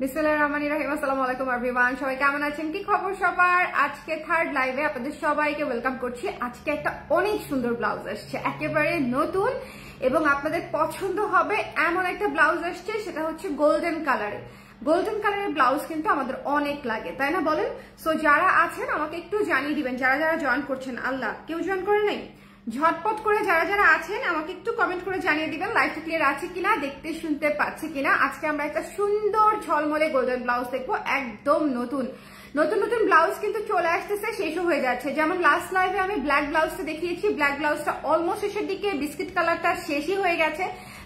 বিসমিল্লাহির রহমানির রহিম। আসসালামু আলাইকুম এভরিওয়ান, সবাই কেমন আছেন? কি খবর সবার? আজকে থার্ড লাইভে আপনাদের সবাইকে ওয়েলকাম করছি। আজকে একটা অনেক সুন্দর ব্লাউজ আসছে, একেবারে নতুন এবং আপনাদের পছন্দ হবে এমন একটা ব্লাউজ আসছে, সেটা হচ্ছে গোল্ডেন কালারের। গোল্ডেন কালারের ব্লাউজ কিন্তু আমাদের অনেক লাগে, তাই না বলেন? সো যারা আছেন আমাকে একটু জানিয়ে দিবেন, যারা যারা জয়েন করছেন। আল্লাহ, কেউ জয়েন করে নাই? ঝটপট করে যারা যারা আছেন আমাকে একটু কমেন্ট করে জানিয়ে দিবেন লাইভটা ক্লিয়ার আছে কিনা, দেখতে শুনতে পাচ্ছি কিনা। আজকে আমরা একটা সুন্দর ঝলমলে গোল্ডেন ব্লাউজ দেখবো, একদম নতুন নতুন নতুন ব্লাউজ কিন্তু চলে আসতেছে, শেষও হয়ে যাচ্ছে। যেমন লাস্ট লাইভে আমি ব্ল্যাক ব্লাউজটা দেখিয়েছি, ব্ল্যাক ব্লাউজটা অলমোস্ট শেষের দিকে, বিস্কিট কালারটা শেষই হয়ে গেছে।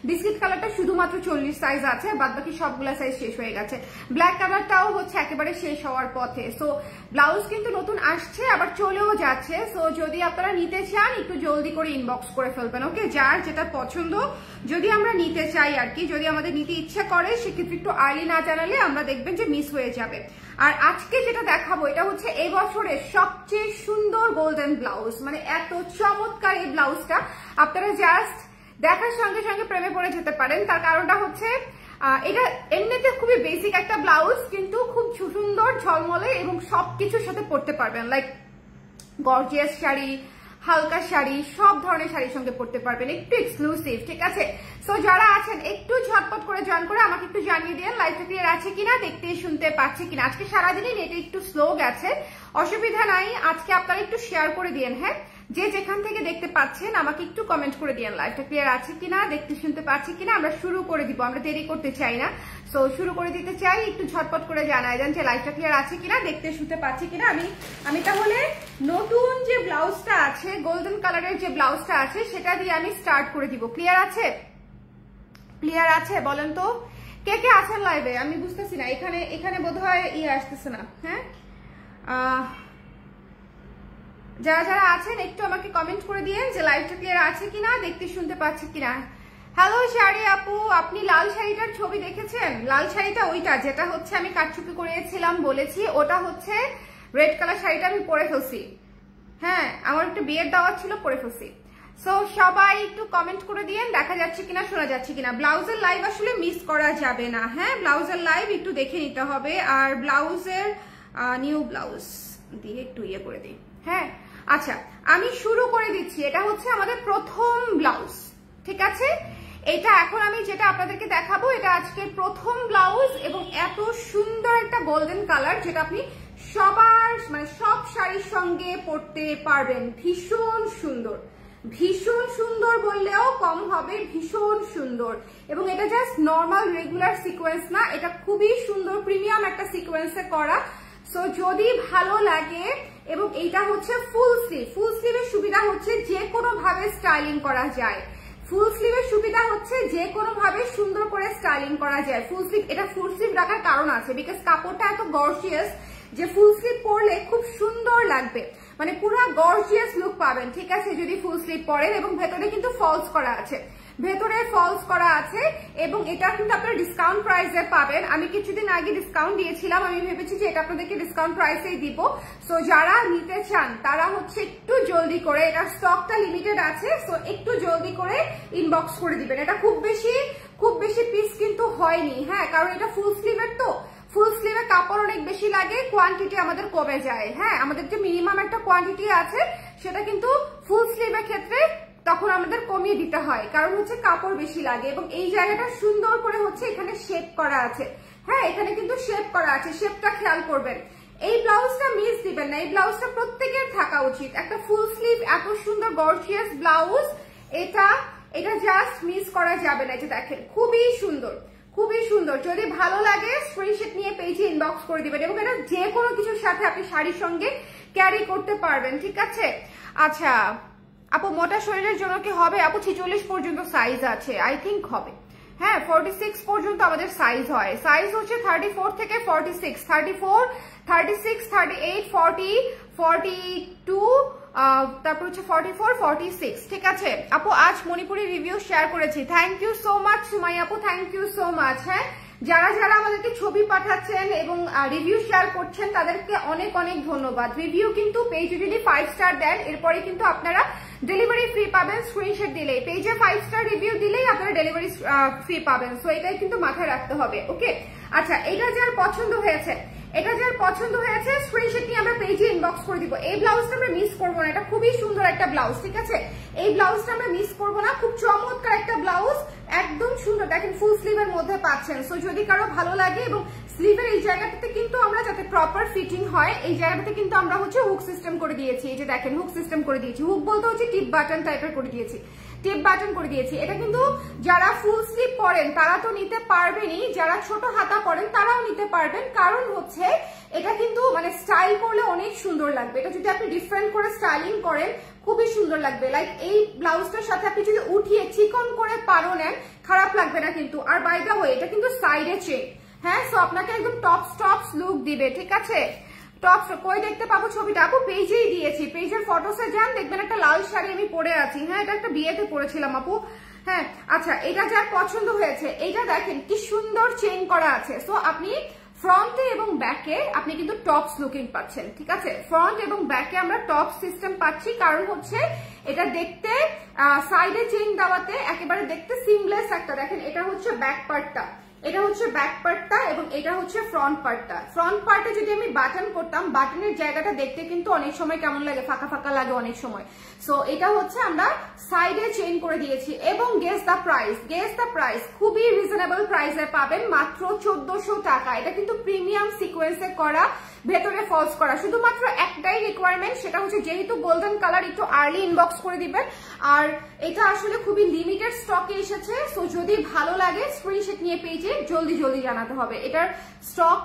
বিস্কিট কালারটা শুধুমাত্র 40 সাইজ আছে, বাদ বাকি সবগুলা সাইজ শেষ হয়ে গেছে। ব্ল্যাক কালারটাও হচ্ছে একেবারে শেষ হওয়ার পথে। সো ব্লাউজ কিন্তু নতুন আসছে, আবার চলেও যাচ্ছে। সো যদি আপনারা নিতে চান একটু জলদি করে ইনবক্স করে ফেলবেন, ওকে? যার যেটা পছন্দ যদি আমরা নিতে চাই আর কি, যদি আমাদের নিতে ইচ্ছা করে, সেক্ষেত্রে একটু আর্লি না জানালে আমরা দেখবেন যে মিস হয়ে যাবে। আর আজকে যেটা দেখাবো এটা হচ্ছে এই বছরের সবচেয়ে সুন্দর গোল্ডেন ব্লাউজ, মানে এত চমৎকার এই ব্লাউজটা আপনারা জাস্ট দেখার সঙ্গে সঙ্গে প্রেমে পড়ে যেতে পারেন। তার কারণটা হচ্ছে এটা এমনিতে খুবই বেসিক একটা ব্লাউজ, কিন্তু খুব সুন্দর ঝলমলে এবং সবকিছুর সাথে পরতে পারবেন। লাইক গর্জিয়াস শাড়ি, হালকা শাড়ি, সব ধরনের শাড়ির সঙ্গে পরতে পারবেন, একটু এক্সক্লুসিভ, ঠিক আছে? সো যারা আছেন একটু ঝটপট করে জয়েন করে আমাকে একটু জানিয়ে দিন লাইভটা ক্লিয়ার আছে কিনা, দেখতে শুনতে পাচ্ছি কিনা। আজকে সারাদিনই নেটে একটু স্লো গেছে, অসুবিধা নাই। আজকে আপনারা একটু শেয়ার করে দিন, হ্যাঁ? যে যেখান থেকে দেখতে পাচ্ছেন আমাকে একটু কমেন্ট করে দিন লাইভটা ক্লিয়ার আছে কিনা, দেখতে শুনতে পাচ্ছি কিনা। আমরা শুরু করে দিব, আমরা দেরি করতে চাই না। সো শুরু করে দিতে চাই, একটু ঝটপট করে জানাই দেন যে লাইভটা ক্লিয়ার আছে কিনা, দেখতে শুনতে পাচ্ছি কিনা। আমি তাহলে নতুন যে ব্লাউজটা আছে, গোল্ডেন কালারের যে ব্লাউজটা আছে, সেটা দিয়ে আমি স্টার্ট করে দিব। ক্লিয়ার আছে? ক্লিয়ার আছে বলেন তো কে কে আছেন লাইভে? আমি বুঝতেছি না, এখানে বোধহয় আসতেছে না। হ্যাঁ, যারা যারা আছেন একটু আমাকে কমেন্ট করে দিয়েন যে লাইভটা ক্লিয়ার আছে কিনা, দেখতে শুনতে পাচ্ছি কিনা। হ্যালো শাড়ি আপু, আপনি লাল শাড়িটার ছবি দেখেছেন? লাল শাড়িটা ওইটা যেটা হচ্ছে আমি কাটছুপি করিয়েছিলাম বলেছি, ওটা হচ্ছে রেড কালার শাড়িটা আমি পরে ফেলছি। হ্যাঁ, আমার একটু বিয়ের দাওয়াত ছিল, পরে ফেলছি। সো সবাই একটু কমেন্ট করে দিয়েন দেখা যাচ্ছে কিনা, শোনা যাচ্ছে কিনা। ব্লাউজের লাইভ আসলে মিস করা যাবে না, হ্যাঁ? ব্লাউজের লাইভ একটু দেখে নিতে হবে। আর ব্লাউজের নিউ ব্লাউজ দিয়ে একটু করে দিই, হ্যাঁ? আচ্ছা, আমি শুরু করে দিচ্ছি। এটা হচ্ছে আমাদের প্রথম ব্লাউজ, ঠিক আছে? এটা এখন আমি যেটা আপনাদেরকে দেখাবো, এটা আজকের প্রথম ব্লাউজ এবং এত সুন্দর একটা গোল্ডেন কালার, যেটা আপনি সবার মানে সব শাড়ির সঙ্গে পরতে পারবেন। ভীষণ সুন্দর, ভীষণ সুন্দর বললেও কম হবে, ভীষণ সুন্দর। এবং এটা জাস্ট নর্মাল রেগুলার সিকোয়েন্স না, এটা খুবই সুন্দর প্রিমিয়াম একটা সিকোয়েন্সে করা। সো যদি ভালো লাগে, এবং এইটা হচ্ছে ফুল স্লিভ। ফুল স্লিভের সুবিধা হচ্ছে যে কোনো ভাবে স্টাইলিং করা যায়। ফুল স্লিভের সুবিধা হচ্ছে যে কোনো ভাবে সুন্দর করে স্টাইলিং করা যায়। ফুল স্লিভ, এটা ফুল স্লিভ রাখার কারণ আছে, বিকজ কাপড়টা এত গর্জিয়াস যে ফুল স্লিভ পরলে খুব সুন্দর লাগবে, মানে পুরো গর্জিয়াস লুক পাবেন, ঠিক আছে? যদি ফুল স্লিভ পরেন। এবং ভেতরে কিন্তু ফলস করা আছে, ভেতরে ফলস করা আছে, এবং এটা কিন্তু আপনারা ডিসকাউন্ট প্রাইসে পাবেন। আমি কিছুদিন আগে ডিসকাউন্ট দিয়েছিলাম, আমি ভেবেছি যে এটা আপনাদেরকে ডিসকাউন্ট প্রাইসেই দিব। সো যারা নিতে চান তারা হচ্ছে একটু জলদি করে, এটা স্টকটা লিমিটেড আছে, সো একটু জলদি করে ইনবক্স করে দিবেন। এটা খুব বেশি পিস কিন্তু হয়নি, হ্যাঁ? কারণ এটা ফুল স্লিভের, তো ফুল স্লিভে কাপড় অনেক বেশি লাগে, কোয়ান্টিটি আমাদের কমে যায়। হ্যাঁ, আমাদের যে মিনিমাম একটা কোয়ান্টিটি আছে সেটা কিন্তু ফুল স্লিভের ক্ষেত্রে তখন আমাদের কমিয়ে দিতে হয়, কারণ হচ্ছে কাপড় বেশি লাগে। এবং এই জায়গাটা সুন্দর করে হচ্ছে এখানে শেপ করা আছে, হ্যাঁ? এখানে কিন্তু শেপ করা আছে, শেপটা খেয়াল করবেন। এই ব্লাউজটা মিস দিবেন না, এই ব্লাউজটা প্রত্যেকের থাকা উচিত। একটা ফুল স্লিভ এত সুন্দর গর্জিয়াস ব্লাউজ, এটা জাস্ট মিস করা যাবে না। এটা দেখেন, খুবই সুন্দর, খুবই সুন্দর। যদি ভালো লাগে স্ক্রিনশট নিয়ে পেজে ইনবক্স করে দিবেন, এবং এটা যে কোনো কিছুর সাথে আপনি শাড়ির সঙ্গে ক্যারি করতে পারবেন, ঠিক আছে? আচ্ছা আপু, মোটা শরীরের জন্য কি হবে? আপু 46 পর্যন্ত সাইজ আছে, আই থিঙ্ক হবে। হ্যাঁ, 46 পর্যন্ত আমাদের সাইজ হয়। সাইজ হচ্ছে 34 থেকে 46, 34, 36, 38, 40, 42, তারপর হচ্ছে 44, 46, ঠিক আছে? আপু আজ মণিপুরি রিভিউ শেয়ার করেছি, থ্যাংক ইউ সো মাচ সুমাই আপু, থ্যাংক ইউ সো মাচ। হ্যাঁ, যারা যারা আমাদেরকে ছবি পাঠাচ্ছেন এবং রিভিউ শেয়ার করছেন তাদেরকে অনেক অনেক ধন্যবাদ। রিভিউ কিন্তু পেজে যদি 5 স্টার দেন এরপরে কিন্তু আপনারা ডেলিভারি ফ্রি পাবেন স্ক্রিনশট দিলেই। পেজে 5 স্টার রিভিউ দিলেই আপনারা ডেলিভারি ফ্রি পাবেন। সো এটাই কিন্তু মাথায় রাখতে হবে। ওকে, আচ্ছা, এটা যার পছন্দ হয়েছে স্ক্রিনশট নিয়ে আমরা পেজে ইনবক্স করে দিব। এই ব্লাউজটা আমরা মিস করবো না, এটা খুবই সুন্দর একটা ব্লাউজ, ঠিক আছে? এই ব্লাউজটা আমরা মিস করবো না, খুব চমৎকার একটা ব্লাউজ, একদম সুন্দর। দেখেন ফুল স্লিভের মধ্যে পাচ্ছেন। সো যদি কারো ভালো লাগে, এবং স্লিভের এই জায়গাটাতে কিন্তু আমরা যাতে প্রপার ফিটিং হয় এই জায়গাটাতে কিন্তু আমরা হচ্ছে হুক সিস্টেম করে দিয়েছি। এই যে দেখেন হুক সিস্টেম করে দিয়েছি, হুক বলতে হচ্ছে টিপ বাটন টাইপের করে দিয়েছি, টিপ বাটন করে দিয়েছি। এটা কিন্তু যারা ফুল স্লিভ পরেন তারা তো নিতে পারবেনই, যারা ছোট হাতা পরেন তারাও নিতে পারবেন। কারণ হচ্ছে এটা কিন্তু মানে স্টাইল করলে অনেক সুন্দর লাগবে। এটা যদি আপনি ডিফারেন্ট করে স্টাইলিং করেন খুবই সুন্দর লাগবে। লাইক এই ব্লাউজটার সাথে আপনি যদি উঠিয়ে চিকন করে পারো নেন খারাপ লাগবে না কিন্তু। আর বাই দ্য ওয়ে এটা কিন্তু সাইডে চেক, হ্যাঁ, সো আপনাকে একদম টপস লুক দিবে, ঠিক আছে? টপস কই দেখতে পাবো ছবিটা? আপু পেজেই দিয়েছি, পেজের ফটোসে যান, দেখবেন একটা লাল শাড়ি আমি পরে আছি। হ্যাঁ, এটা একটা বিয়েতে পরেছিলাম আপু। হ্যাঁ, আচ্ছা, এটা যার পছন্দ হয়েছে, এইটা দেখেন কি সুন্দর চেইন করা আছে। সো আপনি ফ্রন্টে এবং ব্যাকে আপনি কিন্তু টপস লুকিং পাচ্ছেন, ঠিক আছে? ফ্রন্ট এবং ব্যাকে আমরা টপ সিস্টেম পাচ্ছি, কারণ হচ্ছে এটা দেখতে সাইডে চেইন দেওয়াতে একেবারে দেখতে সিমলেস একটা। দেখেন এটা হচ্ছে ব্যাক পার্টটা, এটা হচ্ছে ব্যাক পার্টটা এবং এটা হচ্ছে ফ্রন্ট পার্টটা। ফ্রন্ট পার্টে যদি আমি বাটন করতাম, বাটনের জায়গাটা দেখতে কিন্তু অনেক সময় কেমন লাগে, ফাঁকা ফাঁকা লাগে অনেক সময়। সো এটা হচ্ছে আমরা সাইডে চেইন করে দিয়েছি। এবং গেস দ্য প্রাইস, খুবই রিজনেবল প্রাইসে পাবেন, মাত্র 1400 টাকা। এটা কিন্তু প্রিমিয়াম সিকোয়েন্সে করা, ভেতরে ফলস করা। শুধুমাত্র একটাই রিকোয়ারমেন্ট, সেটা হচ্ছে যেহেতু গোল্ডেন কালার একটু আর্লি ইনবক্স করে দিবেন। আর এটা আসলে খুবই লিমিটেড স্টকে এসেছে। সো যদি ভালো লাগে স্ক্রিনশট নিয়ে পেজে জলদি জানাতে হবে। এটার স্টক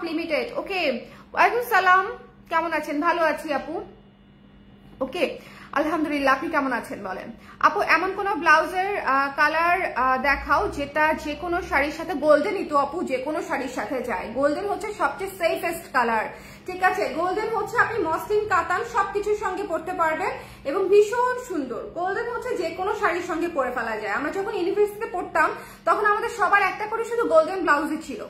লিমিটেড। ওকে, ওয়ালাইকুম সালাম, কেমন আছেন? ভালো আছি আপু। ওকে, আলহামদুলিল্লাহ, আপনি কেমন আছেন বলেন? আপু এমন কোন ব্লাউজের কালার দেখাও যেটা যে কোনো শাড়ির সাথে, গোল্ডেনই তো আপু যে কোনো শাড়ির সাথে যায়। গোল্ডেন হচ্ছে সবচেয়ে সেফেস্ট কালার, ঠিক আছে? গোল্ডেন হচ্ছে আপনি মসলিন কাতান সবকিছুর সঙ্গে পরতে পারবেন এবং ভীষণ সুন্দর। গোল্ডেন হচ্ছে যে কোনো শাড়ির সঙ্গে পরে ফেলা যায়। আমরা যখন ইউনিভার্সিটিতে পড়তাম তখন আমাদের সবার একটা করে শুধু গোল্ডেন ব্লাউজই ছিল।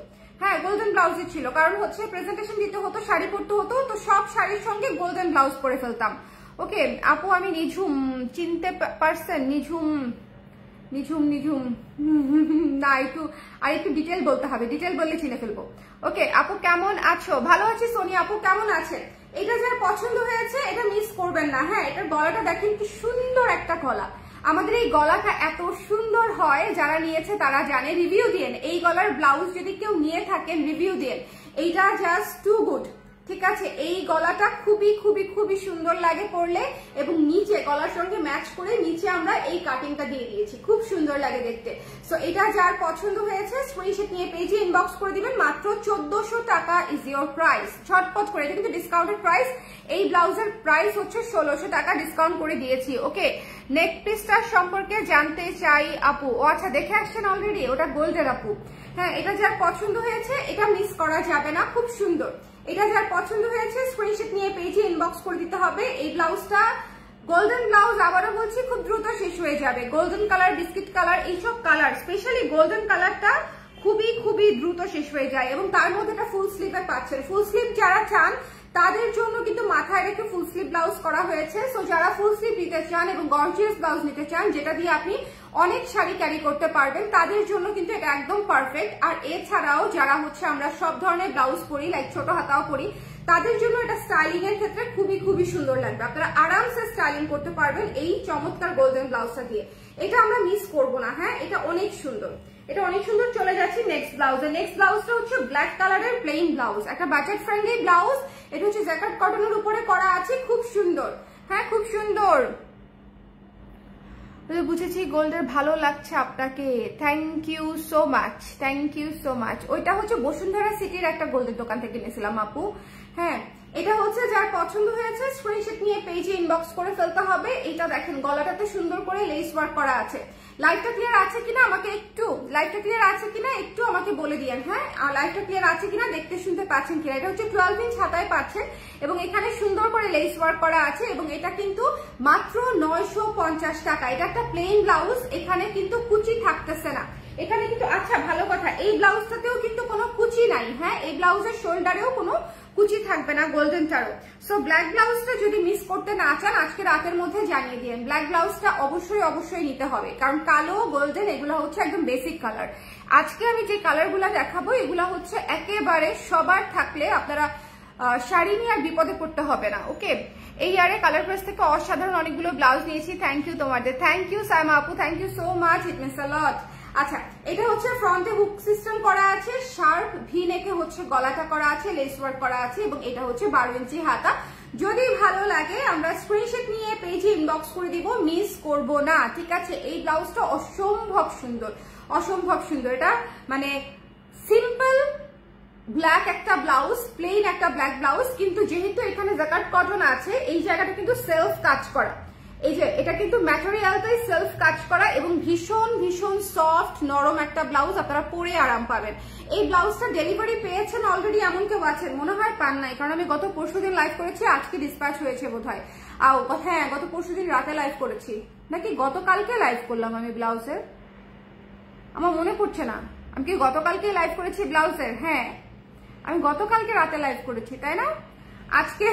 হ্যাঁ, গোল্ডেন ব্লাউজই ছিল, কারণ হচ্ছে প্রেজেন্টেশন দিতে হতো, শাড়ি পরতে হতো, তো সব শাড়ির সঙ্গে গোল্ডেন ব্লাউজ পরে ফেলতাম। ওকে আপু, আমি নিঝুম চিনতে পারছেন? নিঝুম না, একটু ডিটেল বলতে হবে, ডিটেল বললে চিনে ফেলবো। ওকে আপু কেমন আছো? ভালো আছি সোনিয়া আপু, কেমন আছেন? এটা যার পছন্দ হয়েছে এটা মিস করবেন না। হ্যাঁ, এটার গলাটা দেখেন কি সুন্দর একটা গলা। আমাদের এই গলাটা এত সুন্দর হয়, যারা নিয়েছে তারা জানে। রিভিউ দিন, এই গলার ব্লাউজ যদি কেউ নিয়ে থাকেন রিভিউ দিন। এইটা জাস্ট টু গুড, ঠিক আছে? এই গলাটা খুবই সুন্দর লাগে পরলে, এবং নিচে গলার সঙ্গে ম্যাচ করে নিচে আমরা এই কাটিংটা দিয়ে দিয়েছি, খুব সুন্দর লাগে দেখতে। সো এটা যার পছন্দ হয়েছে স্ক্রিনশট নিয়ে পেজে ইনবক্স করে দিবেন। মাত্র 1400 টাকা ইজ ইয়োর প্রাইস। ঝটপট করে, এটা কিন্তু ডিসকাউন্টেড প্রাইস। এই ব্লাউজের প্রাইস হচ্ছে 1600 টাকা, ডিসকাউন্ট করে দিয়েছি। ওকে, নেক পিসটার সম্পর্কে জানতে চাই আপু। ও আচ্ছা, দেখে আসছেন অলরেডি, ওটা গোল্ডের আপু। হ্যাঁ, এটা যার পছন্দ হয়েছে এটা মিস করা যাবে না, খুব সুন্দর। এটা যার পছন্দ হয়েছে স্ক্রিনশট নিয়ে পেজে ইনবক্স করে দিতে হবে। এই ব্লাউজটা গোল্ডেন ব্লাউজ, আবারও বলছি খুব দ্রুত শেষ হয়ে যাবে। গোল্ডেন কালার, বিস্কিট কালার, এইসব কালার, স্পেশালি গোল্ডেন কালারটা খুবই দ্রুত শেষ হয়ে যায়। এবং তার মধ্যে একটা ফুল স্লিভে পাচ্ছেন। ফুল স্লিভ যারা চান তাদের জন্য কিন্তু মাথায় রেখে ফুল স্লিভ ব্লাউজ করা হয়েছে। সো যারা ফুল স্লিভ নিতে চান এবং গর্জিয়াস ব্লাউজ নিতে চান যেটা দিয়ে আপনি অনেক শাড়ি ক্যারি করতে পারবেন, তাদের জন্য কিন্তু এটা একদম পারফেক্ট। আর এছাড়াও যারা হচ্ছে আমরা সব ধরনের ব্লাউজ পরি, লাইক ছোট হাতাও পরি, তাদের জন্য এটা স্টাইলিং এর ক্ষেত্রে খুবই সুন্দর লাগবে। আপনারা আরামসে স্টাইলিং করতে পারবেন এই চমৎকার গোল্ডেন ব্লাউজটা দিয়ে। এটা আমরা মিস করবো না। হ্যাঁ, এটা অনেক সুন্দর, এটা অনেক সুন্দর। চলে যাচ্ছি নেক্সট ব্লাউজে। নেক্সট ব্লাউজটা হচ্ছে ব্ল্যাক কালারের প্লেন ব্লাউজ, একটা বাজেট ফ্রেন্ডলি ব্লাউজ। এটা হচ্ছে জ্যাকেট কটনের উপরে করা আছে, খুব সুন্দর। হ্যাঁ, খুব সুন্দর, বুঝেছি। গোল্ডের ভালো লাগছে আপনাকে, থ্যাংক ইউ সো মাচ। ওইটা হচ্ছে বসুন্ধরা সিটির একটা গোল্ডের দোকান থেকে নিয়েছিলাম আপু। হ্যাঁ, এটা হচ্ছে যার পছন্দ হয়েছে স্ক্রিনশট নিয়ে পেজে ইনবক্স করে ফেলতে হবে। এটা দেখেন গলাটাতে সুন্দর করে লেস ওয়ার্ক করা আছে। লাইটটা ক্লিয়ার আছে কিনা একটু আমাকে বলে দিয়েন। হ্যাঁ, লাইটটা ক্লিয়ার আছে কিনা, দেখতে শুনতে পাচ্ছেন কিনা। এটা হচ্ছে 12 ইঞ্চ হাতায় পাচ্ছেন এবং এখানে সুন্দর করে লেস ওয়ার্ক করা আছে এবং এটা কিন্তু মাত্র 950 টাকা। এটা একটা প্লেন ব্লাউজ, এখানে কিন্তু কুচি থাকতেছে না, এখানে কিন্তু আছে আচ্ছা ভালো কথা, এই ব্লাউজটাতেও কিন্তু কোনো কুচি নাই। হ্যাঁ, এই ব্লাউজের শোল্ডারেও কোনো কুচি থাকবে না গোল্ডেনটারও। সো ব্ল্যাক ব্লাউজটা যদি মিস করতে না চান আজকে রাতের মধ্যে জানিয়ে দিন। ব্ল্যাক ব্লাউজটা অবশ্যই নিতে হবে, কারণ কালো গোল্ডেন এগুলো হচ্ছে একদম বেসিক কালার। আজকে আমি যে কালারগুলো দেখাবো এগুলো হচ্ছে একেবারে সবার থাকলে আপনারা শাড়ি নিয়ে আর বিপদে পড়তে হবে না। ওকে, এই ইয়ারে কালার প্রেস থেকে অসাধারণ অনেকগুলো ব্লাউজ নিয়েছি। থ্যাংক ইউ তোমাদের, থ্যাংক ইউ সাইমা আপু, thank you so much, it means a lot. আচ্ছা, এটা হচ্ছে ফ্রন্টে হুক সিস্টেম করা আছে, শার্প ভি নেকে হচ্ছে গলাটা করা আছে, লেস ওয়ার্ক করা আছে এবং এটা হচ্ছে 12 ইঞ্চি হাতা। যদি ভালো লাগে আমরা স্ক্রিনশট নিয়ে পেজে ইনবক্স করে দিব, মিস করব না, ঠিক আছে। এই ব্লাউজটা অসম্ভব সুন্দর, অসম্ভব সুন্দর। এটা মানে সিম্পল ব্ল্যাক একটা ব্লাউজ, প্লেন একটা ব্ল্যাক ব্লাউজ, কিন্তু যেহেতু এখানে জাকার্ড কটন আছে এই জায়গাটা কিন্তু সেলফ কাজ করা। এই যে এটা কিন্তু ম্যাটেরিয়ালটাই সেলফ কাজ করা এবং ভীষণ ভীষণ সফট নরম একটা ব্লাউজ, আপনারা পরে আরাম পাবেন। এই ব্লাউজটা ডেলিভারি পেয়েছেন অলরেডি, এমন কেউ আছেন? মনে হয় পান নাই, কারণ আমি গত পরশুদিন লাইভ করেছি, আজকে ডিসপ্যাচ হয়েছে বোধহয়। হ্যাঁ, গত পরশুদিন রাতে লাইভ করেছি, নাকি গতকালকে লাইভ করলাম আমি ব্লাউজের, আমার মনে পড়ছে না। আমি কি গতকালকে লাইভ করেছি ব্লাউজের? হ্যাঁ, আমি গতকালকে রাতে লাইভ করেছি, তাই না? আজকে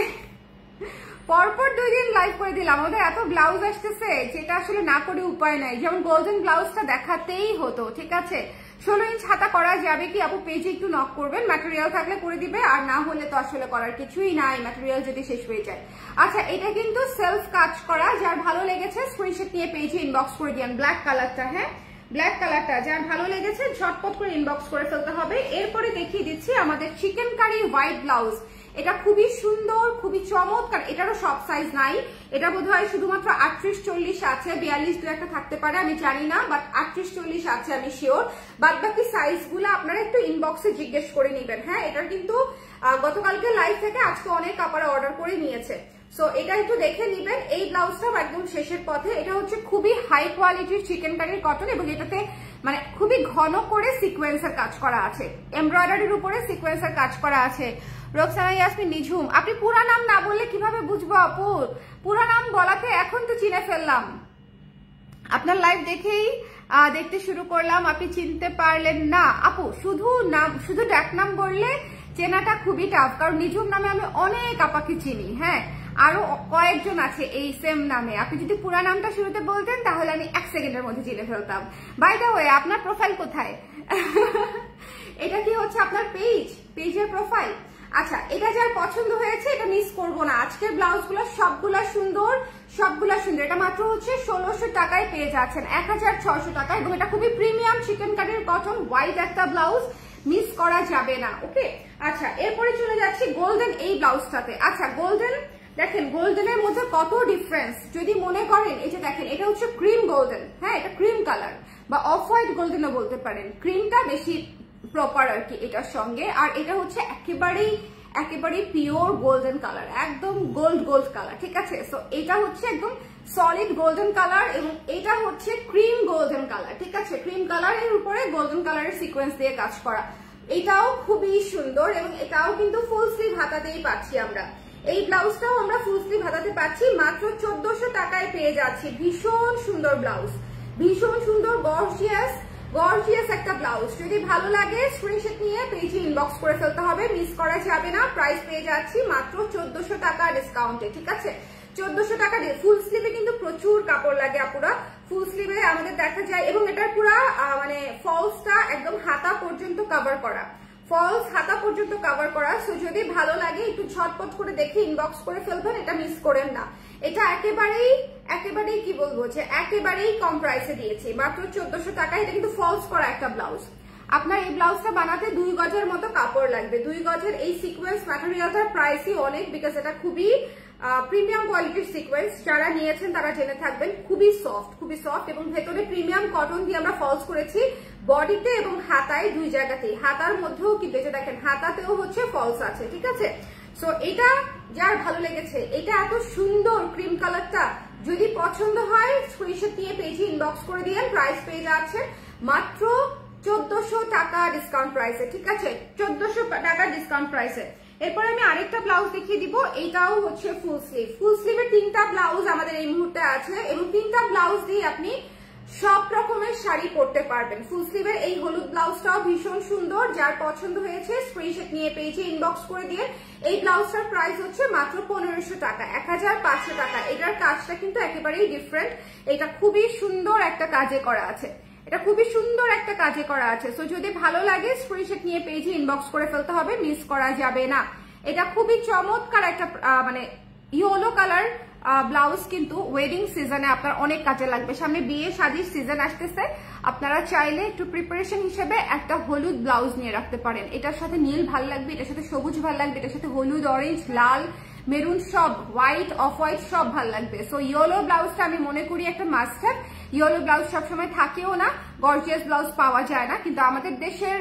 পরপর 2 দিন লাইভ করে দিলাম। আমাদের এত ব্লাউজ আসতেছে যেটা আসলে না করে উপায় নাই। যেমন গোল্ডেন ব্লাউজটা দেখাতেই হতো, ঠিক আছে। 16 ইঞ্চ হাতা করা যাবে কি আপু? পেজে একটু নক করবেন, ম্যাটেরিয়াল থাকলে করে দিবে, আর না হলে তো আসলে করার কিছুই নাই, ম্যাটেরিয়াল যদি শেষ হয়ে যায়। আচ্ছা, এটা কিন্তু সেলফ কাজ করা। যার ভালো লেগেছে স্ক্রিনশট নিয়ে পেজে ইনবক্স করে দিন। ব্ল্যাক কালারটা, হ্যাঁ ব্ল্যাক কালারটা যার ভালো লেগেছে ঝটপট করে ইনবক্স করে ফেলতে হবে। এরপরে দেখিয়ে দিচ্ছি আমাদের চিকেন কারি হোয়াইট ব্লাউজ। এটা খুবই সুন্দর, খুবই চমৎকার। এটারও সব সাইজ নাই, এটা বোধহয় শুধুমাত্র 38-40 আছে, 42 দু একটা থাকতে পারে আমি জানি না, বাট 38-40 আছে আমি শিওর। বাদ বাকি সাইজ গুলো আপনারা একটু ইনবক্সে জিজ্ঞেস করে নিবেন। হ্যাঁ, এটার কিন্তু গতকালকে লাইভ থেকে আজকে অনেক কাপড় অর্ডার করে নিয়েছে, সো এটা একটু দেখে নিবেন। এই ব্লাউজটাও একদম শেষের পথে। এটা হচ্ছে খুবই হাই কোয়ালিটির চিকেন কারির কটন এবং এটাতে মানে খুবই ঘন করে সিকোয়েন্সের কাজ করা আছে, এমব্রয়ডারির উপরে সিকোয়েন্সের কাজ করা আছে। রোকসানা ইয়াসমিন নিঝুম, আপনি পুরা নাম না বললে কিভাবে বুঝবো আপু? পুরা নাম বলাতে এখন তো চিনে ফেললাম, আপনার লাইভ দেখেই দেখতে শুরু করলাম, আপনি চিনতে পারলেন না আপু? শুধু নাম, শুধু ডাক নাম বললে চেনাটা খুবই টাফ, কারণ নিঝুম নামে আমি অনেক আপাকে চিনি। হ্যাঁ, আরো কয়েকজন আছে এই সেম নামে। আপনি যদি পুরা নামটা শুরুতে বলতেন তাহলে আমি 1 সেকেন্ডের মধ্যে চিনে ফেলতাম। বাই দ্য ওয়ে, আপনার প্রোফাইল কোথায়? এটা কি হচ্ছে আপনার পেজের প্রোফাইল? আচ্ছা, এটা যার পছন্দ হয়েছে এটা মিস করবো না। আজকের ব্লাউজগুলো সবগুলা সুন্দর, সবগুলা সুন্দর। এটা মাত্র হচ্ছে 1600 টাকায় পেয়ে যাচ্ছেন, 1600 টাকা, এবং এটা খুবই প্রিমিয়াম চিকেন কারির কটন হোয়াইট একটা ব্লাউজ, মিস করা যাবে না। ওকে, আচ্ছা এরপরে চলে যাচ্ছি গোল্ডেন এই ব্লাউজটাতে। আচ্ছা, গোল্ডেন দেখেন, গোল্ডেনের মধ্যে কত ডিফারেন্স যদি মনে করেন। এই যে দেখেন, এটা হচ্ছে ক্রিম গোল্ডেন। হ্যাঁ, এটা ক্রিম কালার বা অফ হোয়াইট গোল্ডেনও বলতে পারেন, ক্রিমটা বেশি প্রপার আর কি এটার সঙ্গে। আর এটা হচ্ছে একেবারেই পিওর গোল্ডেন কালার, একদম গোল্ড কালার, ঠিক আছে। সো এটা হচ্ছে একদম সলিড গোল্ডেন কালার এবং এটা হচ্ছে ক্রিম গোল্ডেন কালার, ঠিক আছে। ক্রিম কালারের উপরে গোল্ডেন কালারের সিকোয়েন্স দিয়ে কাজ করা, এটাও খুবই সুন্দর এবং এটাও কিন্তু ফুল স্লিভ হাতাতেই পাচ্ছি আমরা। এই ব্লাউজটাও আমরা ফুল স্লিভ হাতাতে পাচ্ছি, মাত্র 1400 টাকায় পেয়ে যাচ্ছি। ভীষণ সুন্দর ব্লাউজ, ভীষণ সুন্দর গর্জিয়াস একটা ব্লাউজ। যদি ভালো লাগে স্ক্রিনশট নিয়ে পেজে ইনবক্স করে ফেলতে হবে, মিস করা যাবে না। প্রাইস পেয়ে যাচ্ছি মাত্র 1400 টাকা ডিসকাউন্টে, ঠিক আছে। 1400 টাকা দিয়ে ফুল স্লিভে কিন্তু প্রচুর কাপড় লাগে আপুরা, ফুল স্লিভে আমাদের দেখা যায়। এবং এটার পুরা মানে ফলসটা একদম হাতা পর্যন্ত কভার করা, ফলস হাতা পর্যন্ত কভার করা। সো যদি ভালো লাগে একটু ঝটপট করে দেখে ইনবক্স করে ফেলবেন, এটা মিস করেন না। এটা একেবারেই কি বলবো যে একেবারেই কম প্রাইসে দিয়েছি, মাত্র 1400 টাকা। এটা কিন্তু ফলস করা একটা ব্লাউজ। আপনার এই ব্লাউজটা বানাতে 2 গজের মতো কাপড় লাগবে। 2 গজের এই সিকোয়েন্স ম্যাটেরিয়ালটার প্রাইসই অনেক, বিকজ এটা খুবই প্রিমিয়াম কোয়ালিটির সিকোয়েন্স। যারা নিয়েছেন তারা জেনে থাকবেন, খুবই সফট এবং ভেতরে প্রিমিয়াম কটন দিয়ে আমরা ফলস করেছি বডিতে এবং হাতায়, 2 জায়গাতেই। হাতার মধ্যেও কিন্তু এই যে দেখেন, হাতাতেও হচ্ছে ফলস আছে, ঠিক আছে। সো এটা যার ভালো লেগেছে, এটা এত সুন্দর ক্রিম কালারটা যদি পছন্দ হয় স্ক্রিনশট নিয়ে পেজে ইনবক্স করে দিয়েন। প্রাইস পেয়ে যাচ্ছেন মাত্র 1400 টাকা ডিসকাউন্ট প্রাইসে, ঠিক আছে। 1400 টাকা ডিসকাউন্ট প্রাইসে। এরপর আমি আরেকটা ব্লাউজ দেখিয়ে দিব, এইটাও হচ্ছে ফুল স্লিভের 3টা ব্লাউজ আমাদের এই মুহূর্তে আছে এবং 3টা ব্লাউজ দিয়ে আপনি সব রকমের শাড়ি পরতে পারবেন। ফুল স্লিভের এই হলুদ ব্লাউজটাও ভীষণ সুন্দর, যার পছন্দ হয়েছে স্ক্রিনশট নিয়ে পেজে ইনবক্স করে দিয়ে। এই ব্লাউজটার প্রাইস হচ্ছে মাত্র 1500 টাকা, 1500 টাকা। এটার কাজটা কিন্তু একেবারেই ডিফারেন্ট, এটা খুবই সুন্দর একটা কাজে করা আছে, এটা খুবই সুন্দর একটা কাজে করা আছে। সো যদি ভালো লাগে স্ক্রিনশট নিয়ে পেজে ইনবক্স করে ফেলতে হবে, মিস করা যাবে না। এটা খুবই চমৎকার একটা মানে ইয়েলো কালার ব্লাউজ, কিন্তু ওয়েডিং সিজনে আপনার অনেক কাজে লাগবে। সামনে বিয়ে শাদীর সিজন আসতেছে, আপনারা চাইলে একটু প্রিপারেশন হিসেবে একটা হলুদ ব্লাউজ নিয়ে রাখতে পারেন। এটার সাথে নীল ভাল লাগবে, এটার সাথে সবুজ ভাল লাগবে, এটার সাথে হলুদ, অরেঞ্জ, লাল, মেরুন, সব হোয়াইট, অফ হোয়াইট সব ভাল লাগবে। সো ইয়েলো ব্লাউজটা আমি মনে করি একটা মাস্ট হ্যাভ। ইয়েলো ব্লাউজ সবসময় থাকেও না, গর্জিয়াস ব্লাউজ পাওয়া যায় না, কিন্তু আমাদের দেশের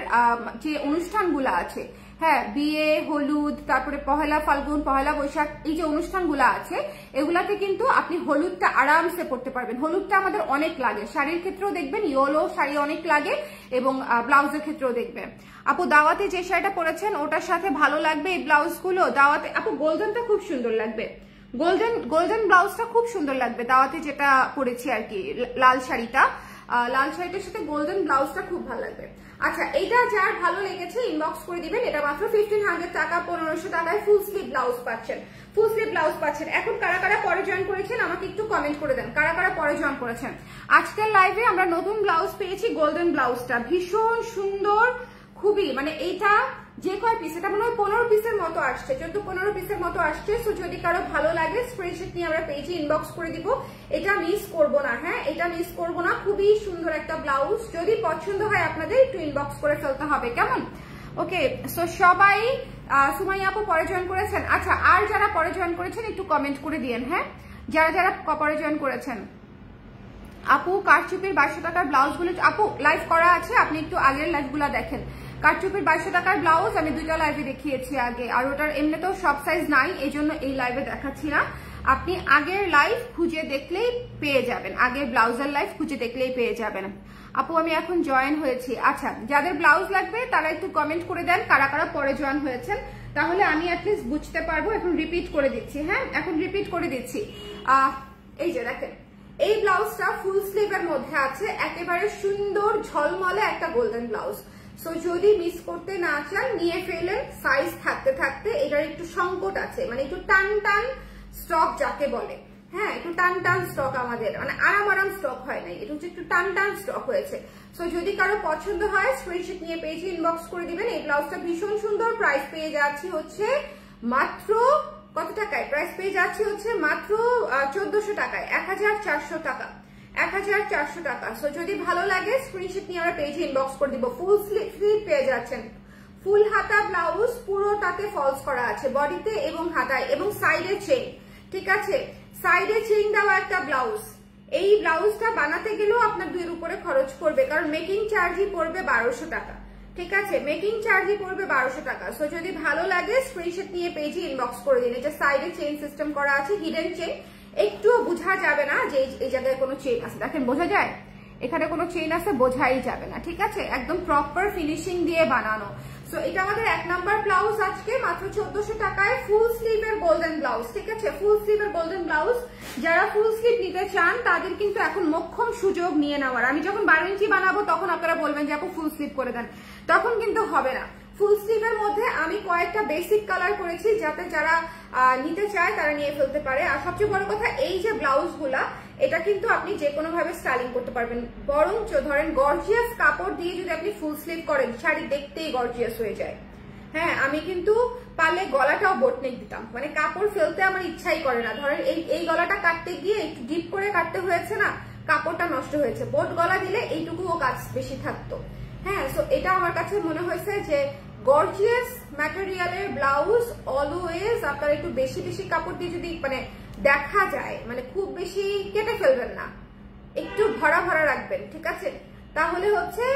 যে অনুষ্ঠানগুলো আছে, হ্যাঁ বিয়ে, হলুদ, তারপরে পহেলা ফাল্গুন, পহেলা বৈশাখ, এই যে অনুষ্ঠানগুলো আছে এগুলাতে কিন্তু আপনি হলুদটা আরামসে পরতে পারবেন। হলুদটা আমাদের অনেক লাগে, শাড়ির ক্ষেত্রেও দেখবেন ইয়েলো শাড়ি অনেক লাগে এবং ব্লাউজের ক্ষেত্রেও দেখবেন। আপু দাওয়াতে যে শাড়িটা পরেছেন ওটার সাথে ভালো লাগবে এই ব্লাউজগুলো। দাওয়াতে আপু গোল্ডেনটা খুব সুন্দর লাগবে, গোল্ডেন ব্লাউজটা খুব সুন্দর লাগবে দাওয়াতে যেটা পরেছি আর কি, লাল শাড়িটা, লাল শাড়িটার সাথে গোল্ডেন ব্লাউজটা খুব ভালো লাগবে। আচ্ছা, এটা যার ভালো লেগেছে ইনবক্স করে দিবেন। এটা মাত্র 1500 টাকা, 1500 টাকায় ফুল স্লিভ ব্লাউজ পাচ্ছেন, ফুল স্লিভ ব্লাউজ পাচ্ছেন। এখন কারা কারা পরে জয়েন করেছেন আমাকে একটু কমেন্ট করে দেন, কারা কারা পরে জয়েন করেছেন। আজকের লাইভে আমরা নতুন ব্লাউজ পেয়েছি, গোল্ডেন ব্লাউজটা ভীষণ সুন্দর, খুবই মানে এইটা যে কয় পিস, এটা মনে হয় 15 পিসের মতো আসছে, 14-15 পিসের মতো আসছে। সো যদি কারো ভালো লাগে স্ক্রিনশট নিয়ে আমরা পেজে ইনবক্স করে দিব, এটা মিস করবো না, হ্যাঁ এটা মিস করবো না। খুবই সুন্দর একটা ব্লাউজ, যদি পছন্দ হয় আপনাদের একটু ইনবক্স করে ফেলতে হবে, কেমন? ওকে, সো সবাই সুমাইয়া আপু পরে জয়েন করেছেন। আচ্ছা, আর যারা পরে জয়েন করেছেন একটু কমেন্ট করে দিয়েন, হ্যাঁ যারা যারা পরে জয়েন করেছেন। আপু কারচুপির 2200 টাকার ব্লাউজগুলো, আপু লাইভ করা আছে, আপনি একটু আগের লাইভগুলো দেখেন। কারচুপির 2200 টাকার ব্লাউজ আমি 2টা লাইভে দেখিয়েছি আগে, আর ওটার এমনিতেও সব সাইজ নাই, এই জন্য এই লাইভে দেখাচ্ছি না। আপনি আগের লাইভ খুঁজে দেখলেই পেয়ে যাবেন, আগের ব্লাউজের লাইভ খুঁজে দেখলেই পেয়ে যাবেন। আপু আমি এখন জয়েন হয়েছি। আচ্ছা, যাদের ব্লাউজ লাগবে তারা একটু কমেন্ট করে দেন কারা কারা পরে জয়েন হয়েছেন, তাহলে আমি অ্যাটলিস্ট বুঝতে পারবো। এখন রিপিট করে দিচ্ছি, হ্যাঁ এখন রিপিট করে দিচ্ছি। এই যে দেখেন, এই ব্লাউজটা ফুল স্লিভের মধ্যে আছে, একেবারে সুন্দর ঝলমলে একটা গোল্ডেন ব্লাউজ। সো যদি মিস করতে না চান নিয়ে ফেলেন, সাইজ থাকতে থাকতে এটার একটু সংকট আছে, মানে একটু টান টান স্টক যাকে বলে, হ্যাঁ একটু টান টান স্টক, আমাদের মানে আরাম স্টক হয় নাই, এটা হচ্ছে একটু টান টান স্টক হয়েছে। সো যদি কারো পছন্দ হয় স্ক্রিনশট নিয়ে পেজে ইনবক্স করে দিবেন। এই ব্লাউজটা ভীষণ সুন্দর, প্রাইস পেয়ে যাচ্ছি হচ্ছে মাত্র কত টাকায়, প্রাইস পেয়ে যাচ্ছি হচ্ছে মাত্র 1400 টাকায়, 1400 টাকা, 1400 টাকা। সো যদি ভালো লাগে স্ক্রিনশট নিয়ে আমরা পেজে ইনবক্স করে দিব। ফুল স্লিভ পেয়ে যাচ্ছেন, ফুল হাতা ব্লাউজ, পুরোটাতে ফলস করা আছে বডিতে এবং হাতায়, এবং সাইডে চেইন, ঠিক আছে সাইডে চেইন দেওয়া একটা ব্লাউজ। এই ব্লাউজটা বানাতে গেলেও আপনার 2 এর উপরে খরচ পড়বে, কারণ মেকিং চার্জই পড়বে 1200 টাকা, ঠিক আছে মেকিং চার্জই পড়বে 1200 টাকা। সো যদি ভালো লাগে স্ক্রিনশট নিয়ে পেজে ইনবক্স করে দিন। এটা সাইডে চেইন সিস্টেম করা আছে, হিডেন চেইন, একটুও বোঝা যাবে না যে এই জায়গায় কোনো চেইন আছে, দেখেন বোঝা যায় এখানে কোনো চেইন আছে, বোঝাই যাবে না, ঠিক আছে একদম প্রপার ফিনিশিং দিয়ে বানানো। সো এটা আমাদের 1 নাম্বার ব্লাউজ আজকে মাত্র 1400 টাকায়, ফুল স্লিভের গোল্ডেন ব্লাউজ, ঠিক আছে ফুল স্লিভের গোল্ডেন ব্লাউজ। যারা ফুল স্লিভ নিতে চান তাদের কিন্তু এখন মোক্ষম সুযোগ নিয়ে নেওয়ার। আমি যখন 12 ইঞ্চি বানাবো তখন আপনারা বলবেন যে আপু ফুল স্লিভ করে দেন, তখন কিন্তু হবে না। ফুল স্লিভের মধ্যে আমি কয়েকটা বেসিক কালার করেছি যাতে যারা নিতে চায় তারা নিয়ে ফেলতে পারে। আর সবচেয়ে বড় কথা, এই যে ব্লাউজগুলা এটা কিন্তু আপনি যে কোনো ভাবে স্টাইলিং করতে পারবেন, বরঞ্চ ধরেন গর্জিয়াস কাপড় দিয়ে যদি আপনি ফুল স্লিভ করেন শাড়ি দেখতেই গর্জিয়াস হয়ে যায়। হ্যাঁ আমি কিন্তু পারলে গলাটাও বোটনেক দিতাম, মানে কাপড় ফেলতে আমার ইচ্ছাই করে না। ধরেন এই গলাটা কাটতে গিয়ে একটু ডিপ করে কাটতে হয়েছে না, কাপড়টা নষ্ট হয়েছে, বোট গলা দিলে এইটুকুও কাজ বেশি থাকতো। হ্যাঁ সো এটা আমার কাছে মনে হয়েছে যে গর্জিয়াস ম্যাটেরিয়ালের ব্লাউজ অলওয়েজ আপনার একটু বেশি বেশি কাপড় দিয়ে যদি মানে দেখা যায়, মানে খুব বেশি কেটে ফেলবেন না, একটু ভরা ভরা রাখবেন, ঠিক আছে তাহলে হচ্ছে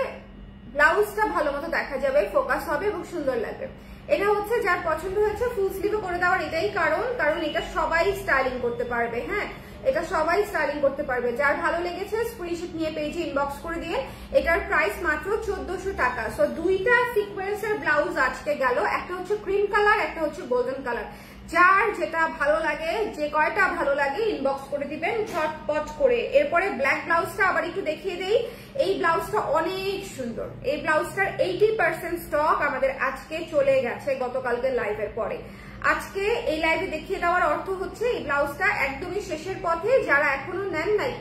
ব্লাউজটা ভালো মতো দেখা যাবে, ফোকাস হবে এবং সুন্দর লাগবে। এটা হচ্ছে যার পছন্দ হয়েছে ফুল স্লিভে করে দেওয়ার এটাই কারণ এটা সবাই স্টাইলিং করতে পারবে। হ্যাঁ এটা সবাই স্টাইলিং করতে পারবে, যার ভালো লেগেছে স্ক্রিনশট নিয়ে পেজে ইনবক্স করে দিয়ে। এটার প্রাইস মাত্র 1400 টাকা। সো 2টা সিকোয়েন্সের ব্লাউজ আজকে গেল, একটা হচ্ছে ক্রিম কালার, একটা হচ্ছে গোল্ডেন কালার। যার যেটা ভালো লাগে, যে কয়টা ভালো লাগে ইনবক্স করে দিবেন ঝটপট করে। এরপরে ব্ল্যাক ব্লাউজটা আবার একটু দেখিয়ে দেই। এই ব্লাউজটা অনেক সুন্দর। এই ব্লাউজটার 80% স্টক আমাদের আজকে চলে গেছে গতকালকে লাইভের পরে। আজকে এই লাইভে দেখিয়ে দেওয়ার অর্থ হচ্ছে এই ব্লাউজটা একদমই শেষের পথে। যারা এখনো নেন নাই,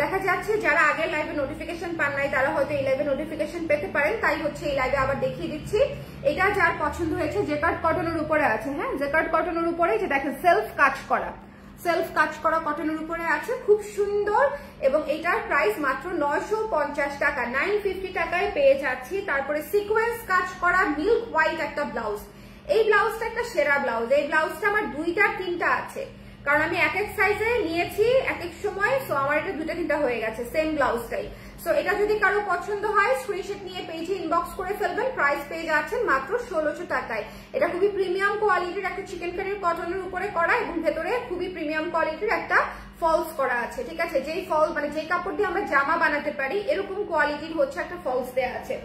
দেখা যাচ্ছে যারা আগের লাইভে নোটিফিকেশন পান নাই তারা হয়তো এই লাইভে নোটিফিকেশন পেতে পারেন, তাই হচ্ছে এই লাইভে আবার দেখিয়ে দিচ্ছি। এটা যার পছন্দ হয়েছে জেকার্ড কটনের উপরে আছে, হ্যাঁ জেকার্ড কটনের উপরে, যে দেখেন সেলফ কাজ করা কটনের উপরে আছে, খুব সুন্দর। এবং এটার প্রাইস মাত্র 950 টাকা, 950 টাকায় পেয়ে যাচ্ছি। তারপরে সিকোয়েন্স কাজ করা মিল্ক হোয়াইট একটা ব্লাউজ। এই ব্লাউজটা একটা সেরা ব্লাউজ। এই ব্লাউজটা আমার 2টা 3টা আছে, কারণ আমি এক এক সাইজে নিয়েছি এক এক সময়, সো আমার এটা 2টা 3টা হয়ে গেছে সেম ব্লাউজটাই। সো এটা যদি কারো পছন্দ হয় স্ক্রিনশট নিয়ে পেজে ইনবক্স করে ফেলবেন। প্রাইস পেয়ে যাচ্ছেন মাত্র 1600 টাকায়। এটা খুবই প্রিমিয়াম কোয়ালিটির একটা চিকেন কারির কটনের উপরে করা এবং ভেতরে খুবই প্রিমিয়াম কোয়ালিটির একটা ফলস করা আছে, ঠিক আছে। যেই ফল মানে যে কাপড় দিয়ে আমরা জামা বানাতে পারি এরকম কোয়ালিটির হচ্ছে একটা ফলস দেয়া আছে।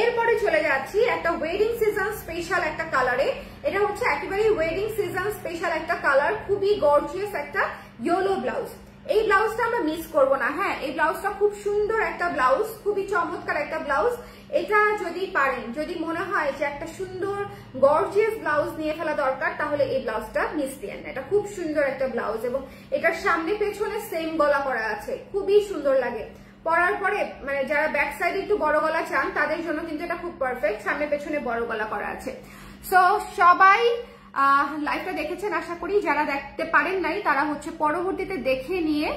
এরপরে চলে যাচ্ছি একটা ওয়েডিং সিজন স্পেশাল একটা কালারে। এটা হচ্ছে একেবারে ওয়েডিং সিজন স্পেশাল একটা কালার, খুবই গর্জিয়াস একটা ইয়েলো ব্লাউজ। এই ব্লাউজটা আমরা মিস করব না, হ্যাঁ এই ব্লাউজটা খুব সুন্দর একটা ব্লাউজ, খুবই চমৎকার একটা ব্লাউজ। এটা যদি পারেন, যদি মনে হয় যে একটা সুন্দর গর্জিয়াস ব্লাউজ নিয়ে ফেলা দরকার, তাহলে এই ব্লাউজটা মিস দিয়েন না। এটা খুব সুন্দর একটা ব্লাউজ এবং এটার সামনে পেছনে সেম গলা করা আছে, খুবই সুন্দর লাগে পরার পরে। মানে যারা ব্যাক সাইডে একটু বড় গলা চান তাদের জন্য কিন্তু এটা খুব পারফেক্ট, সামনে পেছনে বড় গলা করা আছে। সো সবাই লাইভটা দেখেছেন আশা করি। যারা দেখতে পারেন নাই তারা হচ্ছে পরবর্তীতে দেখে নিয়ে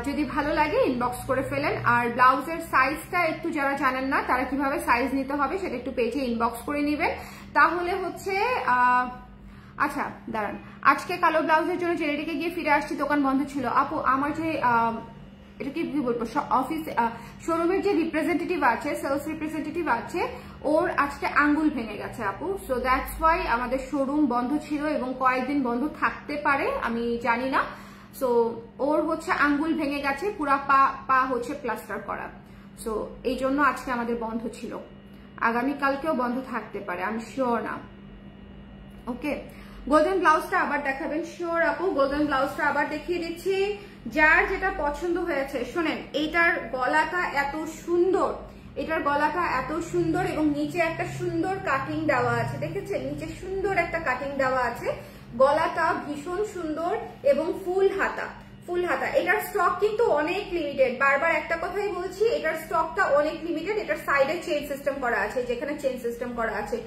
যদি ভালো লাগে ইনবক্স করে ফেলেন। আর ব্লাউজের সাইজটা একটু যারা জানেন না তারা কিভাবে সাইজ নিতে হবে সেটা একটু পেজে ইনবক্স করে নেবেন, তাহলে হচ্ছে আচ্ছা দাঁড়ান। আজকে কালো ব্লাউজের জন্য জেনেটিকে গিয়ে ফিরে আসছি, দোকান বন্ধ ছিল। আপু আমার যে এটা কি বলবো, অফিস শোরুমের যে রিপ্রেজেন্টেটিভ আছে, সেলস রিপ্রেজেন্টেটিভ আছে, ওর আজকে আঙ্গুল ভেঙে গেছে আপু। সো দ্যাটস ওয়াই আমাদের শোরুম বন্ধ ছিল এবং কয়েকদিন বন্ধ থাকতে পারে, আমি জানি না। সো ওর হচ্ছে আঙ্গুল ভেঙে গেছে, পুরা পা হচ্ছে প্লাস্টার করা। সো এই জন্য আজকে আমাদের বন্ধ ছিল, আগামীকালকেও বন্ধ থাকতে পারে, আমি শিওর না। ওকে, গোল্ডেন ব্লাউজটা আবার দেখাবেন? শিওর আপু, গোল্ডেন ব্লাউজটা আবার দেখিয়ে দিচ্ছি। যার যেটা পছন্দ হয়েছে শোনেন, এইটার গলাটা এত সুন্দর, এটার গলাটা এত সুন্দর এবং নিচে একটা সুন্দর কাটিং দেওয়া আছে, দেখেছেন নিচে সুন্দর একটা কাটিং দেওয়া আছে। গলাটা ভীষণ সুন্দর এবং ফুল হাতা। এটার স্টক কিন্তু অনেক লিমিটেড, বারবার একটা কথাই বলছি, এটার স্টকটা অনেক লিমিটেড। এটার সাইডে চেইন সিস্টেম করা আছে, যেখানে চেইন সিস্টেম করা আছে।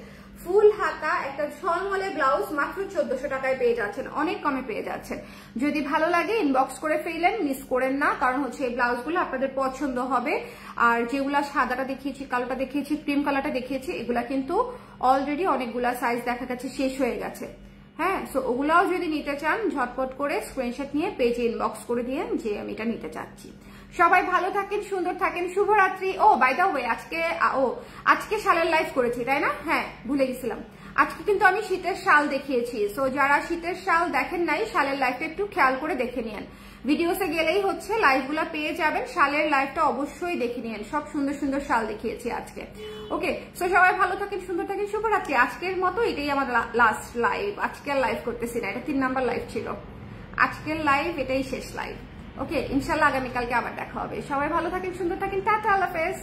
ফুল হাতা একটা ঝলমলে ব্লাউজ মাত্র 1400 টাকায় পেয়ে যাচ্ছেন, অনেক কমে পেয়ে যাচ্ছেন। যদি ভালো লাগে ইনবক্স করে ফেলেন, মিস করেন না, কারণ হচ্ছে এই ব্লাউজগুলো আপনাদের পছন্দ হবে। আর যেগুলা সাদাটা দেখিয়েছি, কালোটা দেখিয়েছি, ক্রিম কালারটা দেখিয়েছি, এগুলা কিন্তু অলরেডি অনেকগুলা সাইজ দেখা গেছে শেষ হয়ে গেছে, হ্যাঁ। সো ওগুলাও যদি নিতে চান ঝটপট করে স্ক্রিনশট নিয়ে পেজে ইনবক্স করে দিয়ে যে আমি এটা নিতে চাচ্ছি। সবাই ভালো থাকেন, সুন্দর থাকেন, শুভরাত্রি। ও বাই দ্য ওয়ে আজকে শালের লাইভ করেছি তাই না? হ্যাঁ ভুলে গেছিলাম, আজকে কিন্তু আমি শীতের শাল দেখিয়েছি। সো যারা শীতের শাল দেখেন নাই, শালের লাইভটা একটু খেয়াল করে দেখে নিন। ভিডিওসে গেলেই হচ্ছে লাইভগুলো পেয়ে যাবেন, শালের লাইভটা অবশ্যই দেখে নিন, সব সুন্দর সুন্দর শাল দেখিয়েছি আজকে। ওকে, সো সবাই ভালো থাকেন, সুন্দর থাকেন, শুভরাত্রি। আজকের মতো এটাই আমার লাস্ট লাইভ, আজকে আর লাইভ করতেছি না, এটা 3 নাম্বার লাইভ ছিল। আজকের লাইভ এটাই শেষ লাইভ। ওকে, ইনশাল্লাহ আগামীকালকে আবার দেখা হবে। সবাই ভালো থাকেন, সুন্দর থাকেন, টাটা, আল্লাহ হাফেজ,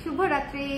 শুভরাত্রি।